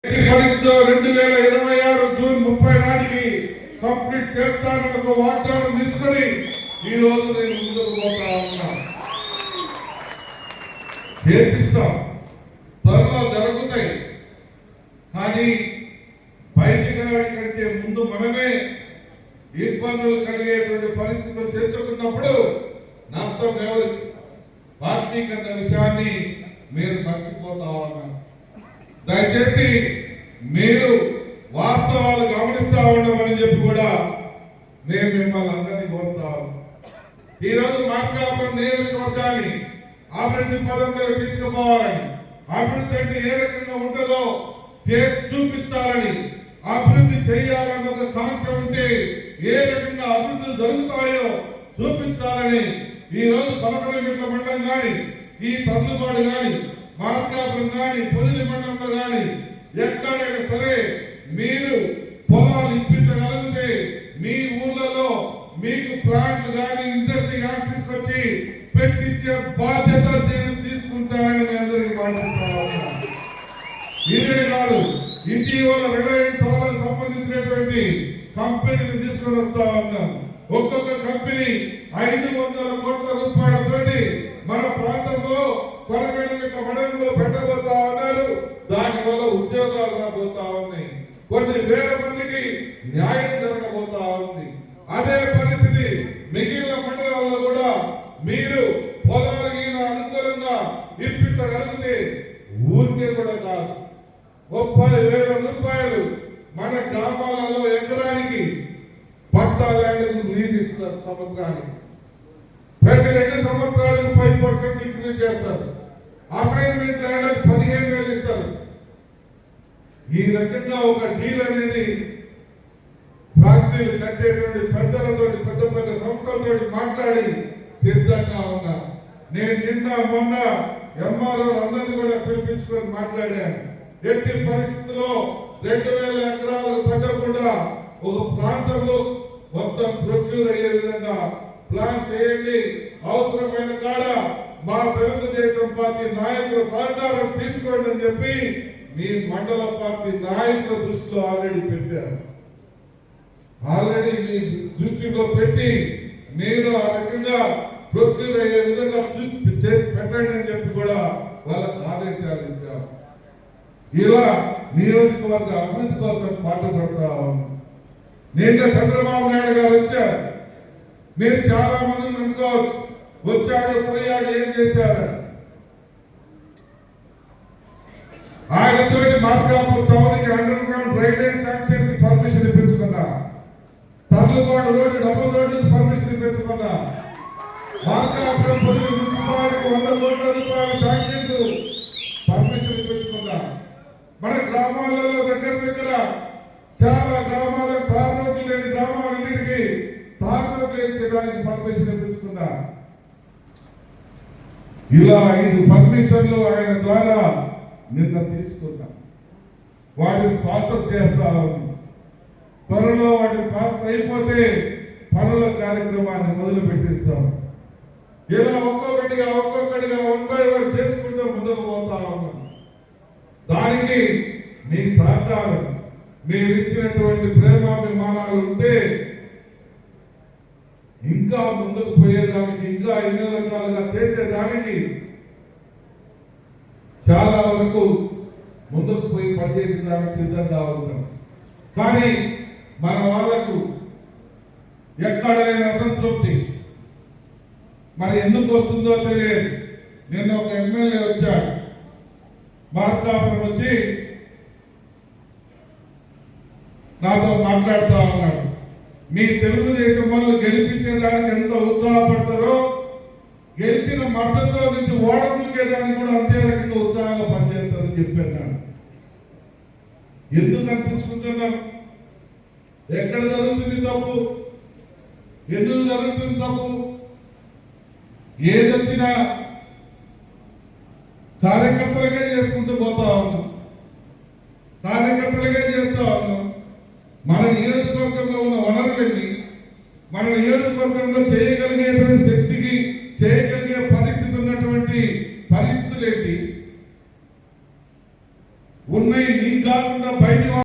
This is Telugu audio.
2026 జూన్ 30 నాటికి కంప్లీట్ చేస్తానని ఒక వాగ్దానం తీసుకొని ఈ రోజు నేను ముందుకు పోతా ఉన్నా. చేపిస్తాం, త్వరలో జరుగుతాయి. కానీ బయటికి కంటే ముందు మనమే ఇబ్బందులు కలిగేటువంటి పరిస్థితులు తెచ్చుకున్నప్పుడు నష్టం ఎవరికి? పార్టీకి అన్న విషయాన్ని మీరు మర్చిపోతా ఉన్నారు. దయచేసి మీరు వాస్తవాలు గమనిస్తా ఉండమని చెప్పి కూడా నేను మిమ్మల్ని అందరినీ కోరుతా. ఈరోజు మార్కాపురం నియోజకవర్గాన్ని అభివృద్ధి పదంలో తీసుకుపోవాలని, అభివృద్ధి అంటే ఏ రకంగా ఉంటుందో చూపించాలని, అభివృద్ధి చేయాలన్న ఒక కాంక్ష ఉంటే ఏ రకంగా అభివృద్ధులు జరుగుతాయో చూపించాలని ఈ రోజు పలకలమిట్ల మండలం కానీ, ఈ తల్లుబాడు కానీ, మార్కాపురం కానీ, పొదిలి మండలంలో కానీ ఎక్కడైనా సరే మీరు పొలాలు ఇప్పించగలిగితే మీ ఊర్లలో మీకు ప్లాంట్లు కానీ ఇండస్ట్రీ కానీ తీసుకొచ్చి పెట్టించే బాధ్యత నేను తీసుకుంటానని మీ అందరికీ మాటిస్తా ఉన్నా. ఇదే కాదు, ఇటీవల రిలయన్స్ వాళ్ళకి సంబంధించినటువంటి కంపెనీని తీసుకొని వస్తా ఉన్నాం. ఒక్కొక్క కంపెనీ 500 కోట్ల రూపాయలతోటి మన ప్రాంతంలో కొనగలిగిన మండలంలో పెట్టబోతా ఉన్నారు. దానివల్ల ఉద్యోగాలు రాబోతా ఉన్నాయి, కొన్ని వేల మందికి న్యాయం జరగబోతా ఉంది. అదే పరిస్థితి మిగిలిన మండలాల్లో కూడా మీరు పొలాలకి అనుకూలంగా ఇప్పించగలిగితే ఊరికే కూడా కాదు 30,000 రూపాయలు మన గ్రామాలలో ఎకరానికి పట్టా ల్యాండ్ లీజ్ ఇస్తారు. సంవత్సరానికి ప్రతి 2 సంవత్సరాలకు 5% ఇంక్రీజ్ చేస్తారు. అసైన్మెంట్ ల్యాండ్ 15,000 ఇస్తారు. ఈ రకంగా ఒక డీల్ అనేది ఫ్యాక్టరీలు కట్టేటువంటి పెద్దలతో, పెద్ద పెద్ద సంస్థలతో మాట్లాడి సిద్ధంగా ఉన్నా. నేను నిన్న మొన్న ఎంఆర్ఓ అందరినీ కూడా పిలిపించుకొని మాట్లాడాను. ఎట్టి పరిస్థితుల్లో 2,000 ఎకరాలకు తగ్గకుండా ఒక ప్రాంతంలో మొత్తం ప్రొక్యూర్ అయ్యే విధంగా ప్లాన్ చేయండి. అవసరమైన కాడ మా తెలుగుదేశం పార్టీ నాయకుల సహకారం తీసుకోండి అని చెప్పి మీ మండల పార్టీ నాయకుల దృష్టిలో ఆల్రెడీ పెట్టారు. ఆల్రెడీ మీ దృష్టిలో పెట్టి మీరు ఆ రకంగా ప్రొక్యూర్ అయ్యే విధంగా చేసి పెట్టండి అని చెప్పి కూడా వాళ్ళకు ఆదేశాలు ఇచ్చారు. ఇలా నియోజకవర్గ అభివృద్ధి కోసం పాటుపడతా ఉన్నాం. నిన్న చంద్రబాబు నాయుడు గారు వచ్చారు. మీరు చాలా మందిని అనుకోవచ్చు, వచ్చాడు పోయాడు ఏం చేశారు. ఆయనతో మార్కాపూర్ టౌన్ కి under ground drainage sanction permission ఇప్పించుకున్నా, Tarlupadu road double road permission ఇప్పించుకున్నా, మార్కాపురం పొదిలి మున్సిపాలిటీకి 100 కోట్ల రూపాయల శాంక్షన్ పర్మిషన్ ఇప్పించుకున్నా. మన గ్రామాలలో దగ్గర చాలా గ్రామాలకు తార్ రోడ్లు లేని గ్రామాలన్నిటికీ తార్ రోడ్లు వేసేదానికి పర్మిషన్ ఇప్పించుకున్నా. ఇలా 5 పర్మిషన్లు ఆయన ద్వారా నిన్న తీసుకున్నా. వాటిని ప్రాసెస్ చేస్తా ఉంది. త్వరలో వాటిని ప్రాసెస్ అయిపోతే పనుల కార్యక్రమాన్ని మొదలు పెట్టిస్తాం. ఇలా ఒక్కొక్కటిగా 1 by 1 చేసుకుంటూ ముందుకు పోతా ఉన్నాం. దానికి మీ సహకారం, మీరు ఇచ్చినటువంటి ప్రేమాభిమానాలు ఉంటే ఇంకా ముందుకు పోయేదానికి, ఇంకా ఎన్నో రకాలుగా చేసేదానికి చాలా వరకు ముందుకు పోయి పనిచేసేదానికి సిద్ధంగా ఉంటాం. కానీ మన వాళ్లకు ఎక్కడైనా అసంతృప్తి మరి ఎందుకు వస్తుందో తెలియదు. నిన్న ఒక ఎమ్మెల్యే వచ్చాడు, మార్కాపురం వచ్చి నాతో మాట్లాడుతూ ఉన్నాడు. మీ తెలుగుదేశం వాళ్ళు గెలిపించేదానికి ఎంత ఉత్సాహపడతారో గెలిచిన మరుసటిలో నుంచి ఓడదుకేదానికి కూడా అంతే రకంగా ఉత్సాహంగా పనిచేస్తారని చెప్పాను. ఎందుకు అనిపించుకుంటున్నాం? ఎక్కడ జరుగుతుంది తప్పు? ఎందుకు జరుగుతుంది తప్పు? ఏదొచ్చినా కార్యకర్తలుగా చేసుకుంటూ పోతా ఉన్నాం, కార్యకర్తలుగా చేస్తా ఉన్నాం. మన నియోజకవర్గంలో ఉన్న వనరులన్నీ, మన నియోజకవర్గంలో